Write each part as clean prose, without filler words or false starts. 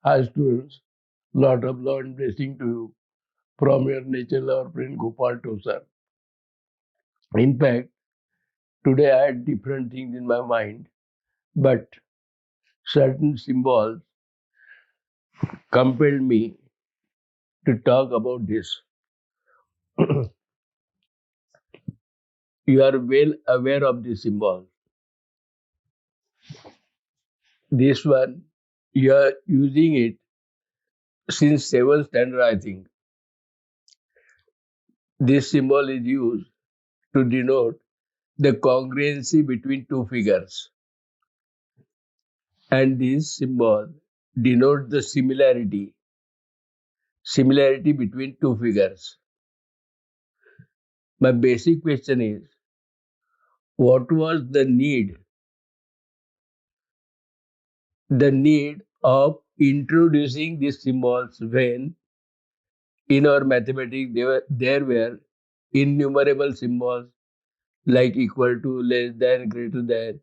Hi students, lot of love and blessing to you from your nature lover friend Gopal Tosar. In fact, today I had different things in my mind, but certain symbols compelled me to talk about this. You are well aware of this symbol. This one, you are using it since 7th standard, I think. This symbol is used to denote the congruency between two figures. And this symbol denotes the similarity between two figures. My basic question is, what was the need of introducing these symbols when in our mathematics there were innumerable symbols like equal to, less than, greater than.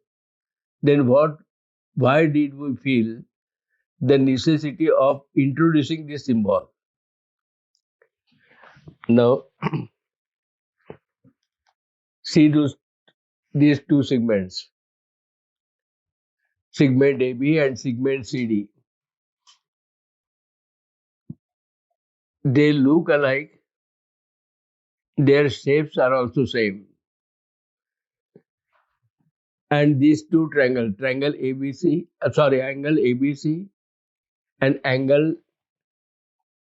Then why did we feel the necessity of introducing this symbol? Now see these two segments, segment AB and segment CD. They look alike, their shapes are also same. And these two angle angle ABC and angle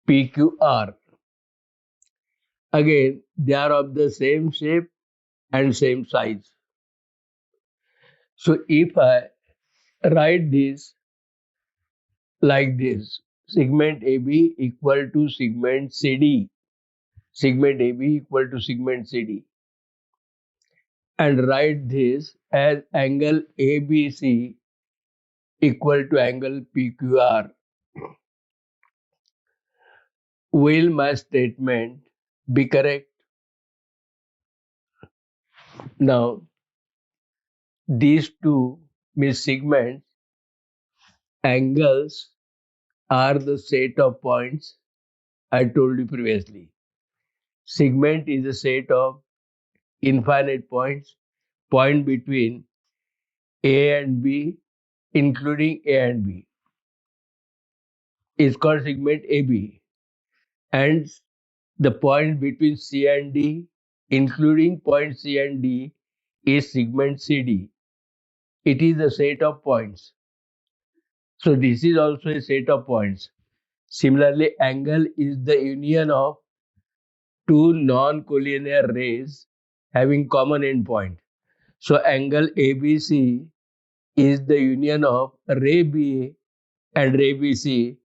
PQR, again they are of the same shape and same size. So if I write this like this, segment AB equal to segment CD, segment AB equal to segment CD, and write this as angle ABC equal to angle PQR, will my statement be correct? Now, these two means segments, angles are the set of points I told you previously. Segment is a set of infinite points, point between A and B, including A and B, is called segment AB. And the point between C and D, including point C and D, is segment CD. It is a set of points. So this is also a set of points. Similarly, angle is the union of two non-collinear rays having common endpoint. So angle ABC is the union of ray BA and ray BC,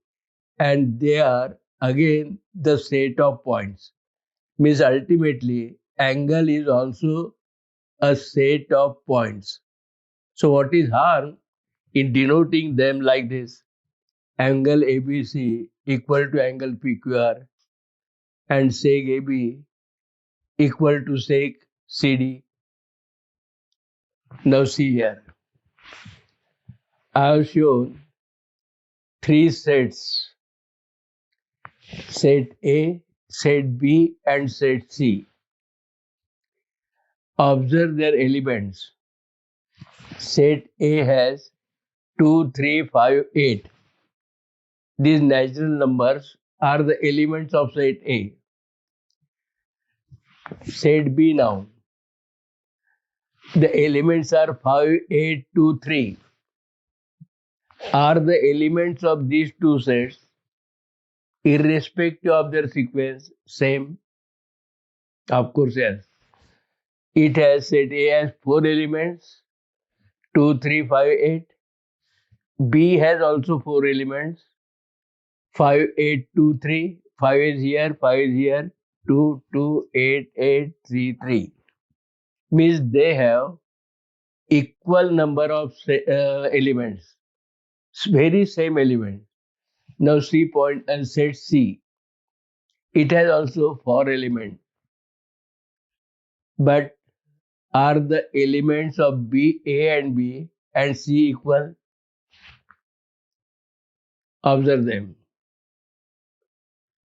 and they are again the set of points. Means ultimately, angle is also a set of points. So what is harm in denoting them like this? Angle ABC equal to angle PQR and sec AB equal to sec CD. Now see here, I have shown three sets, set A, set B and set C. Observe their elements. Set A has 2, 3, 5, 8. These natural numbers are the elements of set A. Set B now. The elements are 5, 8, 2, 3. Are the elements of these two sets, irrespective of their sequence, same? Of course, yes. It has set A has 4 elements, 2, 3, 5, 8. B has also 4 elements, 5, 8, 2, 3. 5 is here, 5 is here, 2, 2, 8, 8, 3, 3. Means they have equal number of elements, very same element. Now C point and set C. It has also 4 elements. But are the elements of B, A and B and C equal? Observe them.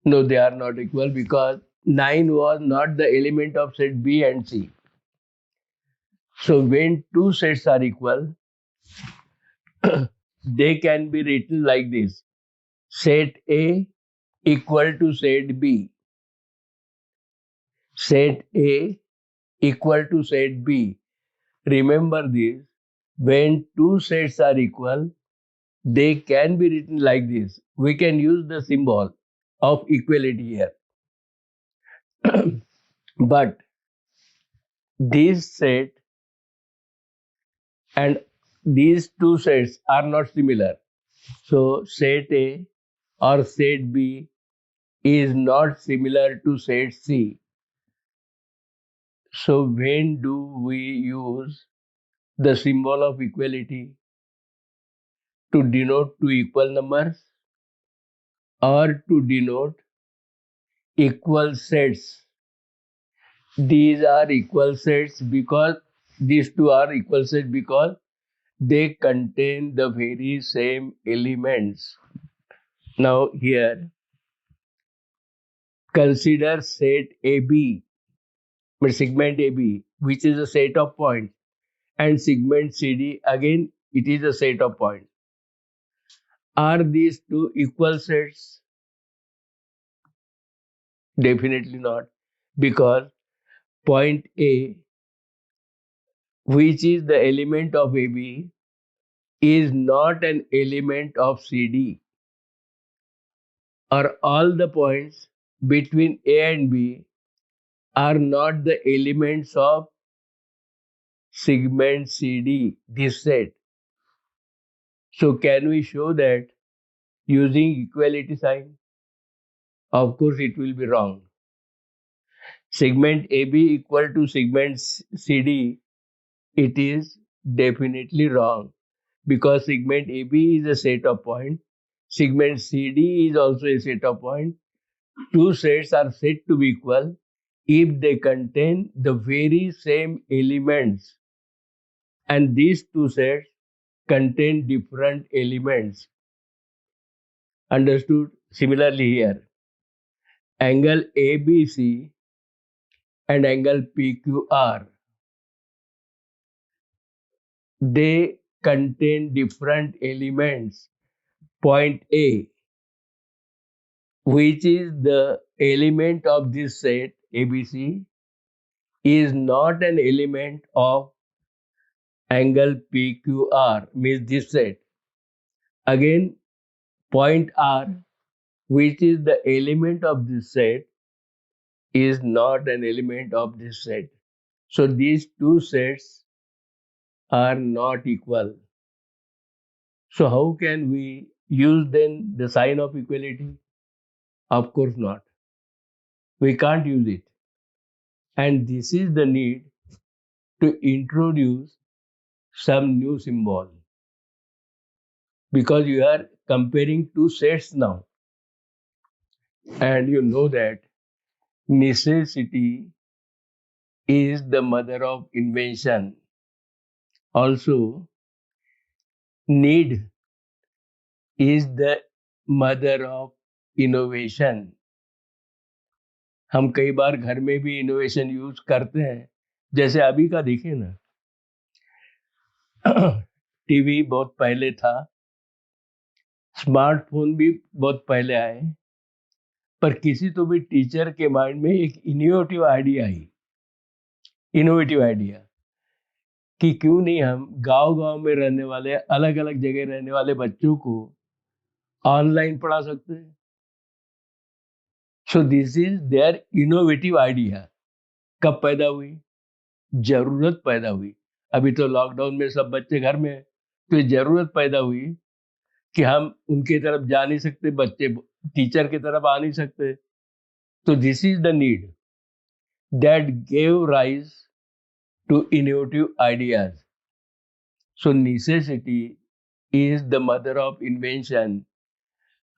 No, they are not equal because 9 was not the element of set B and C. So when two sets are equal, they can be written like this. Set A equal to set B. Set A equal to set B. Remember this. When two sets are equal, they can be written like this. We can use the symbol of equality here. But this set and these two sets are not similar. So set A or set B is not similar to set C. So when do we use the symbol of equality? To denote two equal numbers or to denote equal sets. These are equal sets because these two are equal sets because they contain the very same elements. Now here, consider set AB, segment AB, which is a set of points, and segment CD, again, it is a set of points. Are these two equal sets? Definitely not, because point A, which is the element of AB, is not an element of CD, or all the points between A and B are not the elements of segment CD, this set. So can we show that using equality sign? Of course, it will be wrong. Segment AB equal to segment CD, it is definitely wrong because segment AB is a set of points. Segment CD is also a set of points. Two sets are said to be equal if they contain the very same elements, and these two sets contain different elements. Understood? Similarly here, angle ABC and angle PQR, they contain different elements. Point A, which is the element of this set ABC, is not an element of angle PQR, means this set. Again, point R, which is the element of this set, is not an element of this set. So these two sets are not equal. So how can we use then the sign of equality? Of course not. We can't use it. And this is the need to introduce some new symbol, because you are comparing two sets now, and you know that necessity is the mother of invention. Also, need is the mother of innovation. हम कई बार घर में भी innovation use करते हैं, जैसे अभी का देखिए ना, टीवी बहुत पहले था, स्मार्टफोन भी बहुत पहले आए, पर किसी तो भी टीचर के माइंड में एक इनोवेटिव आइडिया कि क्यों नहीं हम गांव-गांव में रहने वाले, अलग-अलग जगह रहने वाले बच्चों को ऑनलाइन पढ़ा सकते हैं. So this is their innovative idea. कब पैदा हुई? जरूरत पैदा हुई. अभी तो लॉकडाउन में सब बच्चे घर में हैं, तो ये जरूरत पैदा हुई कि हम उनके तरफ जा नहीं सकते, बच्चे टीचर की तरफ आ नहीं सकते. तो this is the need that gave rise to innovative ideas. So necessity is the mother of invention.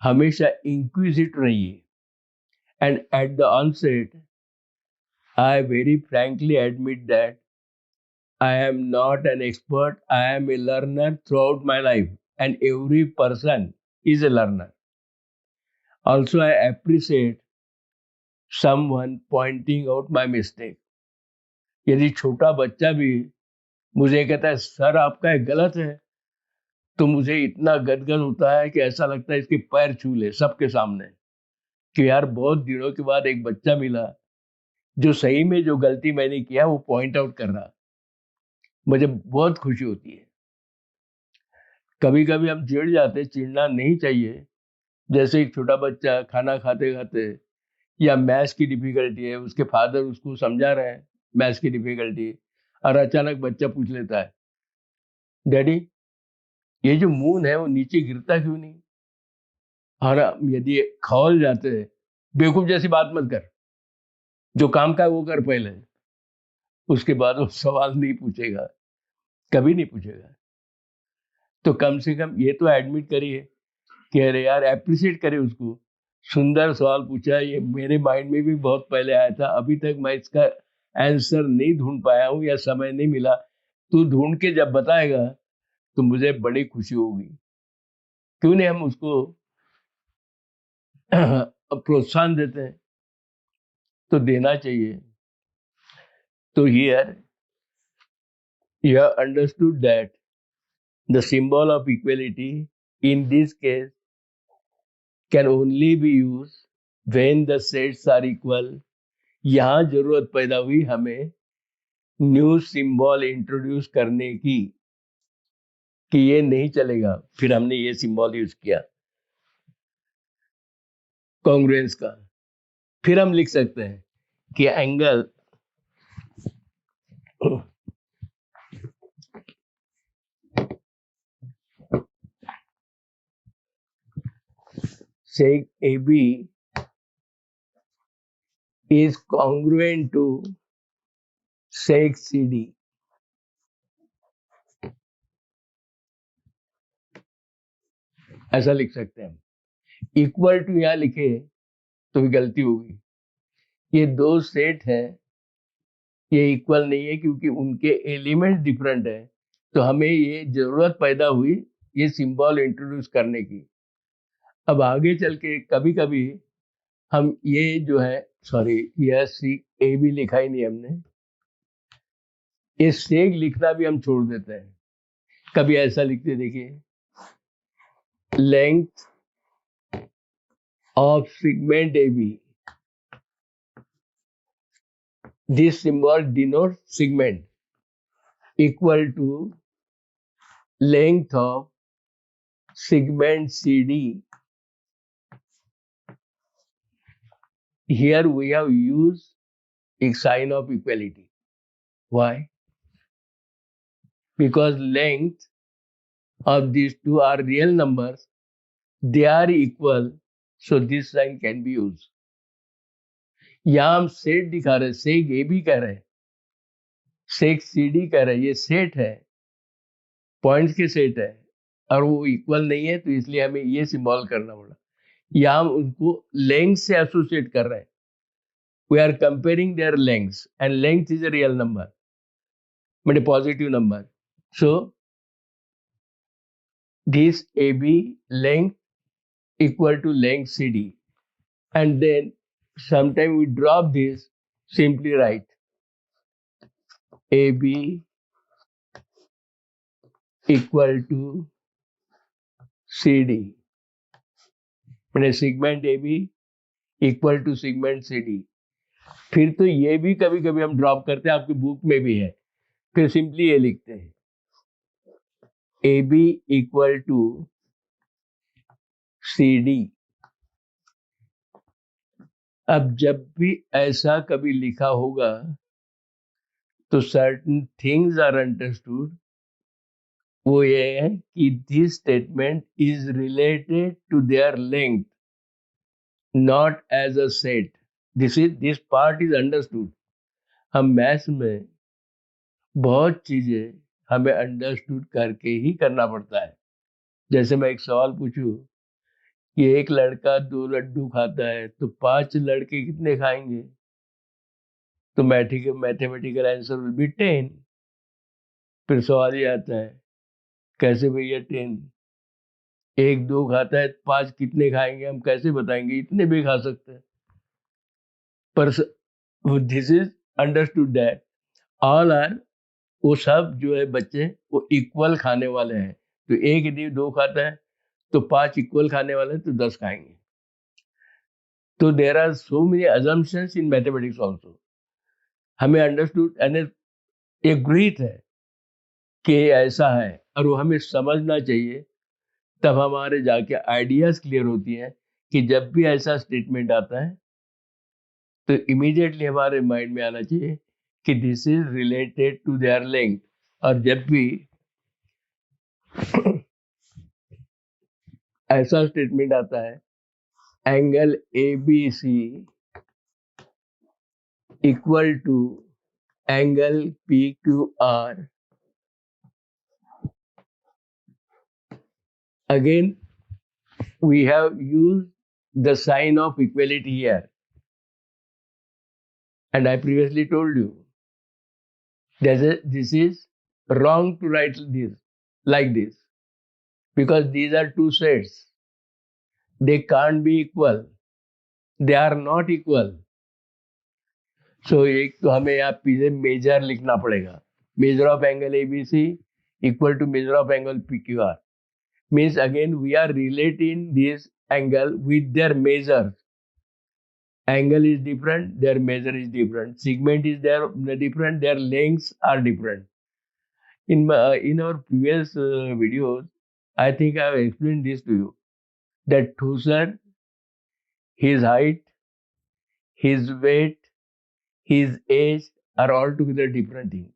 हमेशा इंक्विजिट रहिए. And at the onset, I very frankly admit that I am not an expert. I am a learner throughout my life. And every person is a learner. Also, I appreciate someone pointing out my mistake. यदि छोटा बच्चा भी मुझे कहता है sir आपका ये गलत है, तो मुझे इतना गदगद होता है कि ऐसा लगता है इसके पैर छू ले सबके सामने कि यार बहुत दिनों के बाद एक बच्चा मिला जो सही में जो गलती मैंने किया वो पॉइंट आउट कर रहा। मुझे बहुत खुशी होती है। कभी कभी हम चिढ़ जाते, चिढ़ना नहीं चाहिए। जैसे एक छोटा बच्चा खाना खाते खाते या मैथ्स की डिफिकल्टी है, उसके फादर उसको समझा रहे हैं मैथ्स की डिफिकल्टी, और अचानक बच्चा पूछ लेता है डैडी ये जो मून है वो नीचे गिरता क्यों नहीं। और हम यदि खौल जाते हैं, बेवकूफ जैसी बात मत कर, जो काम का है वो कर पहले, उसके बाद वो सवाल नहीं पूछेगा, कभी नहीं पूछेगा। तो कम से कम ये तो एडमिट करिए कि अरे यार, एप्रिशिएट करें उसको, सुंदर सवाल पूछा, ये मेरे माइंड में भी बहुत पहले आया था, अभी तक मैं इसका आंसर नहीं ढूंढ पाया हूँ या समय नहीं मिला, तू ढूंढ के जब बताएगा तो मुझे बड़ी खुशी होगी। क्यों नहीं हम उसको प्रोत्साहन देते हैं, तो देना चाहिए। तो here you have understood that the symbol of equality in this case can only be used when the sets are equal. यहाँ जरूरत पैदा हुई हमें न्यू सिंबल इंट्रोड्यूस करने की कि ये नहीं चलेगा, फिर हमने ये सिंबल यूज किया कॉन्ग्रुएंस का। फिर हम लिख सकते हैं कि angle sec AB is congruent to sec CD. ऐसा लिख सकते हैं। इक्वल टू यहां लिखे तो भी गलती होगी। ये दो सेट है, ये इक्वल नहीं है क्योंकि उनके एलिमेंट डिफरेंट है। तो हमें ये जरूरत पैदा हुई ये सिंबल इंट्रोड्यूस करने की। अब आगे चल के कभी कभी हम ये जो है, सॉरी यह सी ए भी लिखा ही नहीं हमने, ये सेग लिखना भी हम छोड़ देते हैं। कभी ऐसा लिखते देखिए, length of segment A B, this symbol denote segment, equal to length of segment CD. Here we have used a sign of equality. Why? Because length of these two are real numbers, they are equal, so this sign can be used. यहाँ हम set दिखा रहे, सेक ए भी कह रहे, सेक C D कह रहे, ये सेट है, पॉइंट्स के सेट है, और वो इक्वल नहीं है, तो इसलिए हमें ये सिंबल करना पड़ा। यहाँ हम उनको लेंथ से एसोसिएट कर रहे हैं। We are comparing their lengths, and length is a real number, but a positive number. So this AB length equal to length CD, and then sometime we drop this, simply write AB equal to CD, मैंने segment AB equal to segment CD। फिर तो ये भी कभी कभी हम drop करते हैं, आपकी बुक में भी है, फिर सिंपली ये लिखते हैं AB equal to CD। अब जब भी ऐसा कभी लिखा होगा तो सर्टेन थिंग्स आर अंडरस्टूड। वो ये है कि this statement is related to their length, not as a set. This part is understood. हम मैथ्स में बहुत चीजें हमें अंडरस्टूड करके ही करना पड़ता है। जैसे मैं एक सवाल पूछूं कि एक लड़का 2 लड्डू खाता है तो 5 लड़के कितने खाएंगे, तो मैथमेटिकल आंसर विल बी 10। फिर सवाल ये आता है कैसे भैया 10, एक दो खाता है, पांच कितने खाएंगे हम कैसे बताएंगे? इतने भी खा सकते हैं। पर this is understood that all are, वो सब जो है बच्चे वो इक्वल खाने वाले हैं। तो एक यदि दो खाता है तो पांच इक्वल खाने वाले हैं तो 10 खाएंगे। तो there are so many assumptions in mathematics also. हमें अंडरस्टूड एंड एक गृहित है कि ऐसा है, और वो हमें समझना चाहिए। तब हमारे जाके आइडियाज क्लियर होती हैं कि जब भी ऐसा स्टेटमेंट आता है तो इमीडिएटली हमारे माइंड में आना चाहिए कि this is related to their length. और जब भी ऐसा स्टेटमेंट आता है, angle A B C equal to angle P Q R, again we have used the sign of equality here, and I previously told you that this is wrong to write this like this, because these are two sets, they can't be equal, they are not equal. So एक तो हमें यहाँ पीछे major लिखना पड़ेगा, measure of angle ABC equal to measure of angle PQR, means again we are relating this angle with their measures. Angle is different, their measure is different, segment is there different, their lengths are different. In our previous videos, I think I have explained this to you, that Thusar, his height, his weight, his age are altogether different things.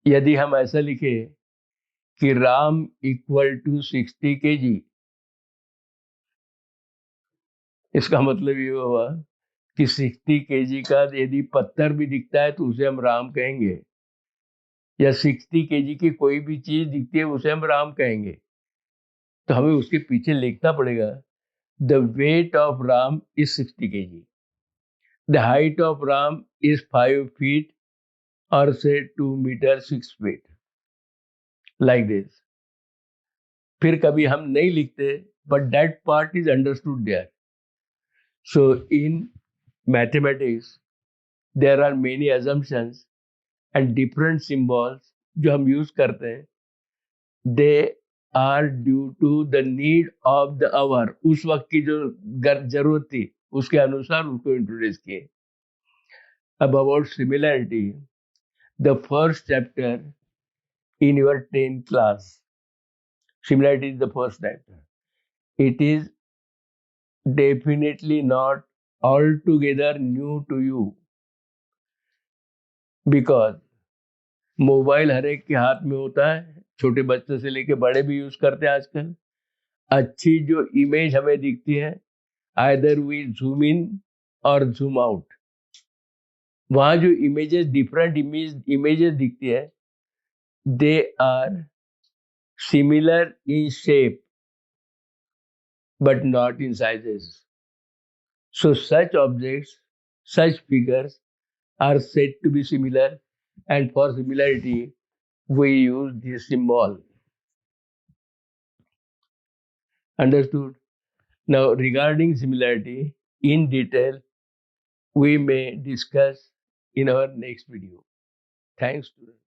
यदि हम ऐसा लिखे कि Ram equal to 60 kg, इसका मतलब ये हुआ कि 60 kg का यदि पत्थर भी दिखता है तो उसे हम राम कहेंगे, या 60 kg की कोई भी चीज दिखती है उसे हम राम कहेंगे। तो हमें उसके पीछे लिखना पड़ेगा the weight of Ram is 60 kg, the height of Ram is 5 feet और से 2 meter 6 feet, लाइक दिस। फिर कभी हम नहीं लिखते, but that part is understood there. So in mathematics there are many assumptions and different symbols जो हम यूज करते हैं, they are due to the need of the hour, उस वक्त की जो जरूरत थी उसके अनुसार उसको इंट्रोड्यूस किए। अब about similarity, the first chapter in your 10th class, similarity is the first chapter. It is definitely not altogether new to you, because mobile हर एक के हाथ में होता है, छोटे बच्चे से लेके बड़े भी यूज करते हैं आजकल। अच्छी जो इमेज हमें दिखती है, आइदर वी जूम इन और जूम आउट, वहां जो इमेजेस डिफरेंट इमेजेस दिखती है, they are similar in shape but not in sizes. So such objects, such figures are said to be similar, and for similarity we use this symbol. Understood? Now regarding similarity in detail, we may discuss in our next video. Thanks, students.